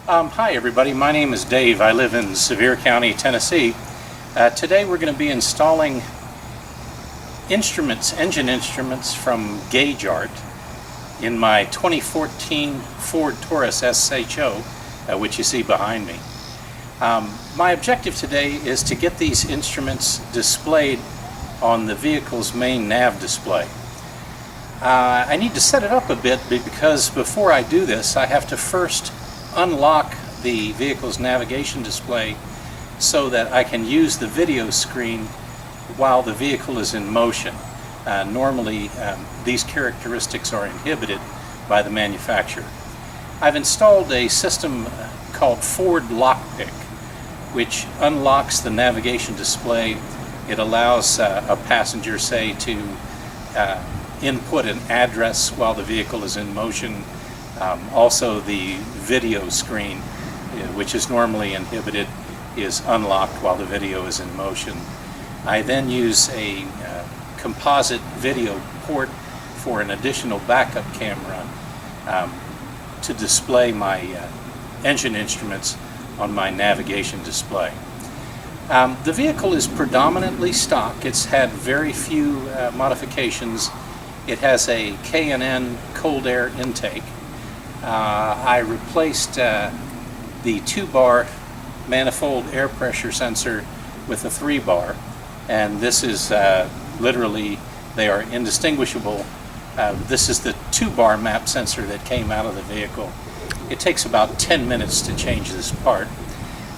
Hi everybody, my name is Dave. I live in Sevier County, Tennessee. Today we're going to be installing engine instruments from GuageArt in my 2014 Ford Taurus SHO, which you see behind me. My objective today is to get these instruments displayed on the vehicle's main NAV display. I need to set it up a bit because before I do this I have to first unlock the vehicle's navigation display so that I can use the video screen while the vehicle is in motion. Normally these characteristics are inhibited by the manufacturer. I've installed a system called Ford Lockpick, which unlocks the navigation display. It allows a passenger, say, to input an address while the vehicle is in motion. Also the video screen, which is normally inhibited, is unlocked while the video is in motion. I then use a composite video port for an additional backup camera to display my engine instruments on my navigation display. The vehicle is predominantly stock. It's had very few modifications. It has a K&N cold air intake. I replaced the 2-bar manifold air pressure sensor with a 3-bar, and this is literally, they are indistinguishable. This is the 2-bar map sensor that came out of the vehicle. It takes about 10 minutes to change this part.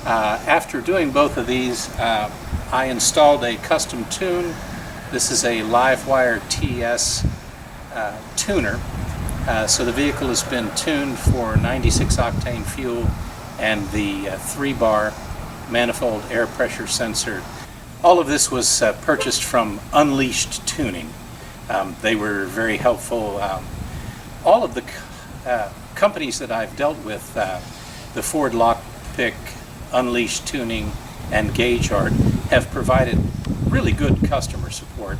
After doing both of these, I installed a custom tune. This is a Livewire TS tuner. So the vehicle has been tuned for 96 octane fuel and the 3-bar manifold air pressure sensor. All of this was purchased from Unleashed Tuning. They were very helpful. All of the companies that I've dealt with, the Ford Lockpick, Unleashed Tuning, and GuageArt, have provided really good customer support.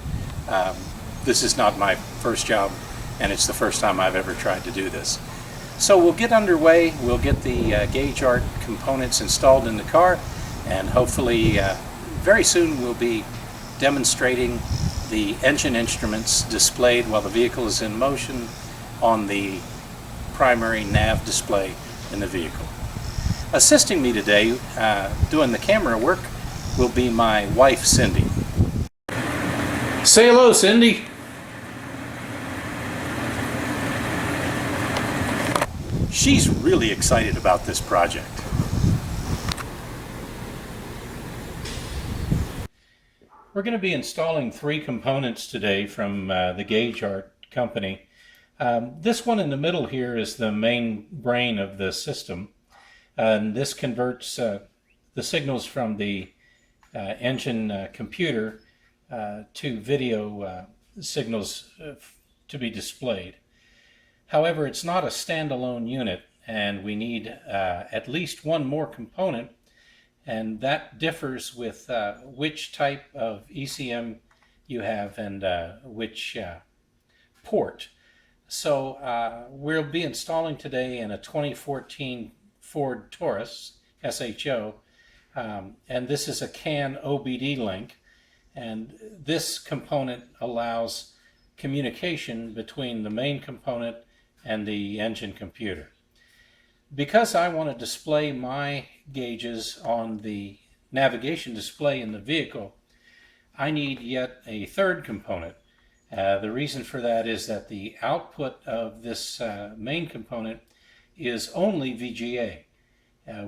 This is not my first job, and it's the first time I've ever tried to do this. So we'll get underway. We'll get the GuageArt components installed in the car, and hopefully very soon we'll be demonstrating the engine instruments displayed while the vehicle is in motion on the primary nav display in the vehicle. Assisting me today doing the camera work will be my wife, Cindy. Say hello, Cindy. She's really excited about this project. We're going to be installing 3 components today from the GuageArt company. This one in the middle here is the main brain of the system. And this converts the signals from the engine computer to video signals to be displayed. However, it's not a standalone unit, and we need at least one more component, and that differs with which type of ECM you have and which port. So we'll be installing today in a 2014 Ford Taurus SHO, and this is a CAN OBD link, and this component allows communication between the main component and the engine computer. Because I want to display my gauges on the navigation display in the vehicle, I need yet a third component. The reason for that is that the output of this main component is only VGA,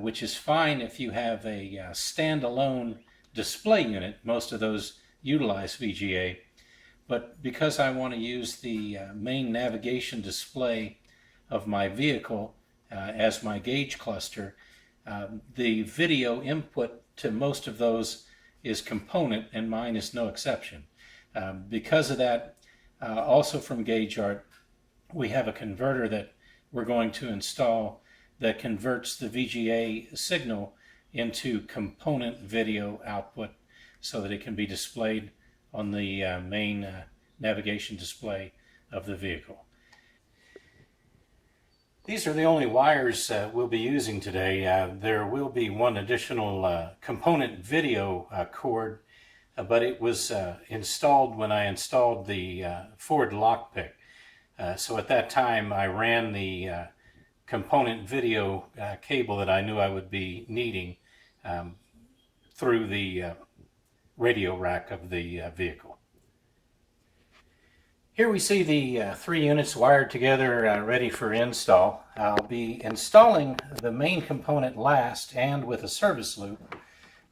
which is fine if you have a standalone display unit. Most of those utilize VGA. But because I want to use the main navigation display of my vehicle as my gauge cluster, the video input to most of those is component, and mine is no exception. Because of that, also from GuageArt, we have a converter that we're going to install that converts the VGA signal into component video output so that it can be displayed on the main navigation display of the vehicle. These are the only wires we'll be using today. There will be one additional component video cord, but it was installed when I installed the Ford lockpick. So at that time I ran the component video cable that I knew I would be needing through the radio rack of the vehicle. Here we see the 3 units wired together, ready for install. I'll be installing the main component last and with a service loop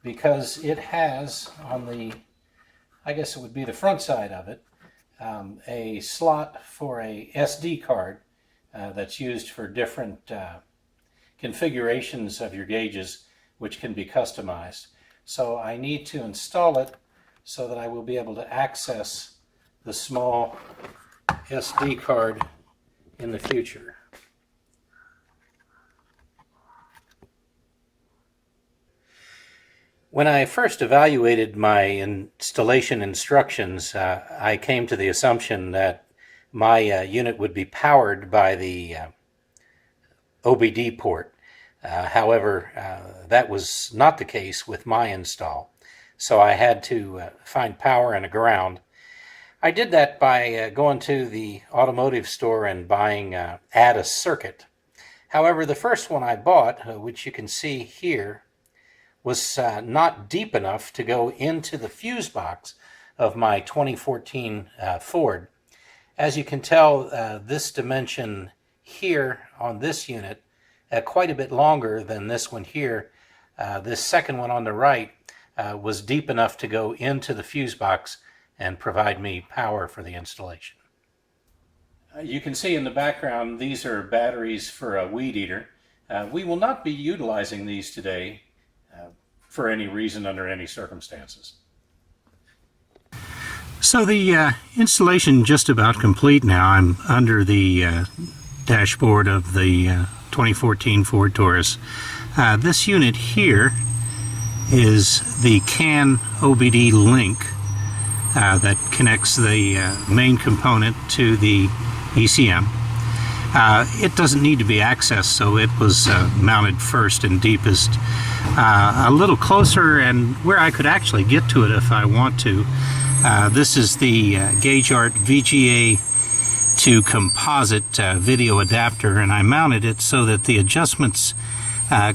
because it has on the, I guess it would be the front side of it, a slot for a SD card that's used for different configurations of your gauges, which can be customized. So I need to install it so that I will be able to access the small SD card in the future. When I first evaluated my installation instructions, I came to the assumption that my unit would be powered by the OBD port. However, that was not the case with my install, so I had to find power and a ground. I did that by going to the automotive store and buying Add a Circuit. However, the first one I bought, which you can see here, was not deep enough to go into the fuse box of my 2014 Ford. As you can tell, this dimension here on this unit, quite a bit longer than this one here. This second one on the right was deep enough to go into the fuse box and provide me power for the installation. You can see in the background these are batteries for a weed eater. We will not be utilizing these today for any reason under any circumstances. So the installation just about complete now. I'm under the dashboard of the 2014 Ford Taurus. This unit here is the CAN OBD link that connects the main component to the ECM. It doesn't need to be accessed, so it was mounted first and deepest. A little closer and where I could actually get to it if I want to. This is the GuageArt VGA to composite video adapter, and I mounted it so that the adjustments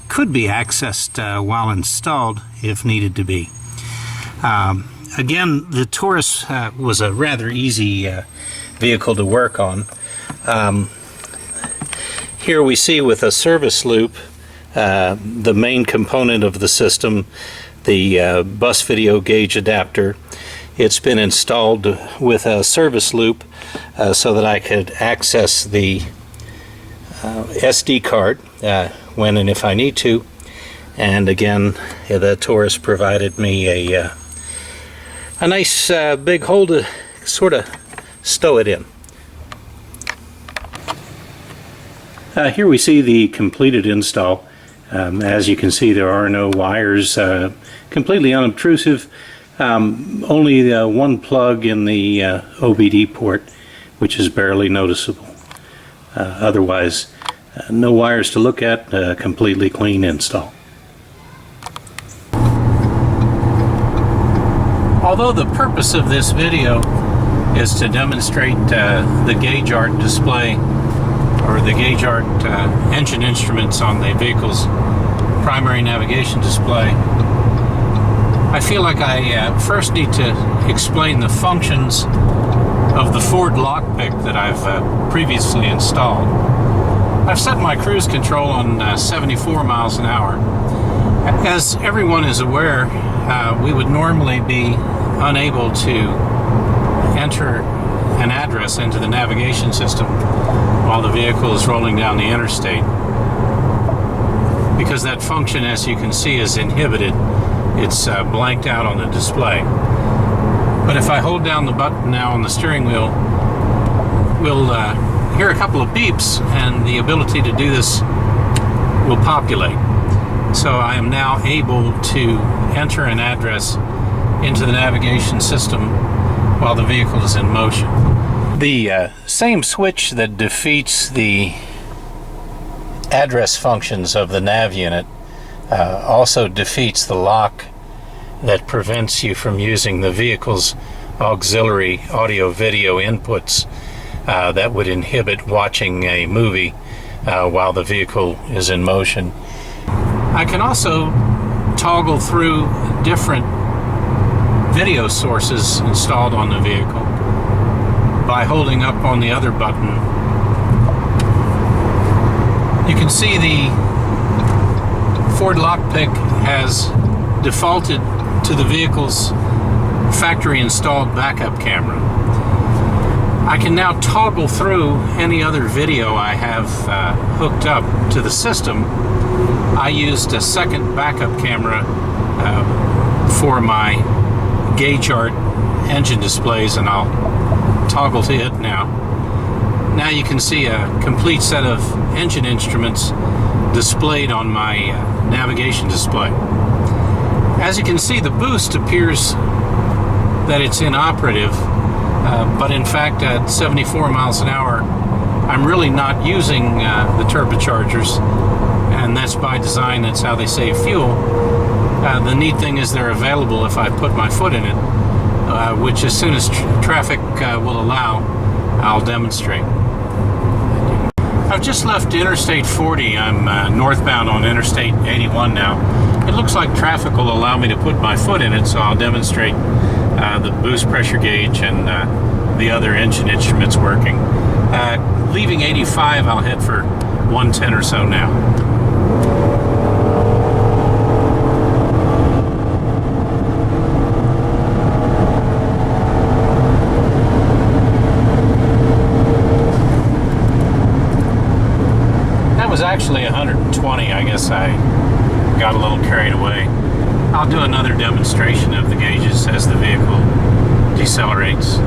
could be accessed while installed if needed to be. Again, the Taurus was a rather easy vehicle to work on. Here we see with a service loop the main component of the system, the bus video gauge adapter. It's been installed with a service loop so that I could access the SD card when and if I need to. And again, the Taurus provided me a nice big hole to sort of stow it in. Here we see the completed install. As you can see, there are no wires, completely unobtrusive. Only one plug in the OBD port, which is barely noticeable. Otherwise, no wires to look at, completely clean install. Although the purpose of this video is to demonstrate the GuageArt display, or the GuageArt engine instruments on the vehicle's primary navigation display, I feel like I first need to explain the functions of the Ford lockpick that I've previously installed. I've set my cruise control on 74 miles an hour. As everyone is aware, we would normally be unable to enter an address into the navigation system while the vehicle is rolling down the interstate, because that function, as you can see, is inhibited. It's blanked out on the display. But if I hold down the button now on the steering wheel, we'll hear a couple of beeps and the ability to do this will populate. So I am now able to enter an address into the navigation system while the vehicle is in motion. The same switch that defeats the address functions of the NAV unit also defeats the lock that prevents you from using the vehicle's auxiliary audio-video inputs that would inhibit watching a movie while the vehicle is in motion. I can also toggle through different video sources installed on the vehicle by holding up on the other button. You can see the Ford lockpick has defaulted to the vehicle's factory installed backup camera. I can now toggle through any other video I have hooked up to the system. I used a second backup camera for my GuageArt engine displays, and I'll toggle to it now. Now you can see a complete set of engine instruments displayed on my navigation display. As you can see, the boost appears that it's inoperative, but in fact at 74 miles an hour I'm really not using the turbochargers, and that's by design. That's how they save fuel. The neat thing is they're available if I put my foot in it, which as soon as traffic will allow, I'll demonstrate. I've just left Interstate 40. I'm northbound on Interstate 81 now. It looks like traffic will allow me to put my foot in it, so I'll demonstrate the boost pressure gauge and the other engine instruments working. Leaving 85, I'll head for 110 or so now. Was actually 120. I guess I got a little carried away. I'll do another demonstration of the gauges as the vehicle decelerates.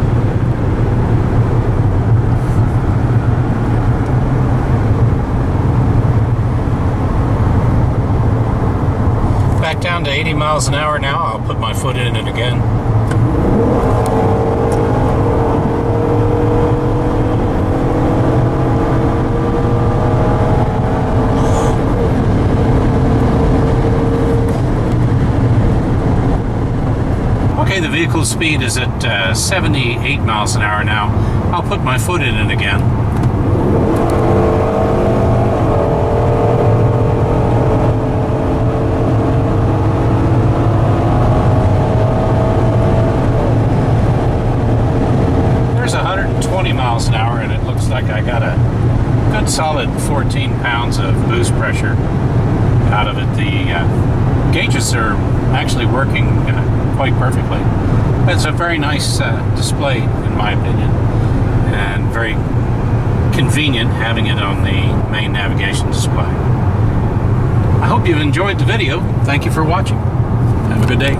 Back down to 80 miles an hour now. I'll put my foot in it again. The vehicle speed is at 78 miles an hour now. I'll put my foot in it again. There's 120 miles an hour, and it looks like I got a good solid 14 pounds of boost pressure out of it. The gauges are actually working quite perfectly. It's a very nice display, in my opinion, and very convenient having it on the main navigation display. I hope you've enjoyed the video. Thank you for watching. Have a good day.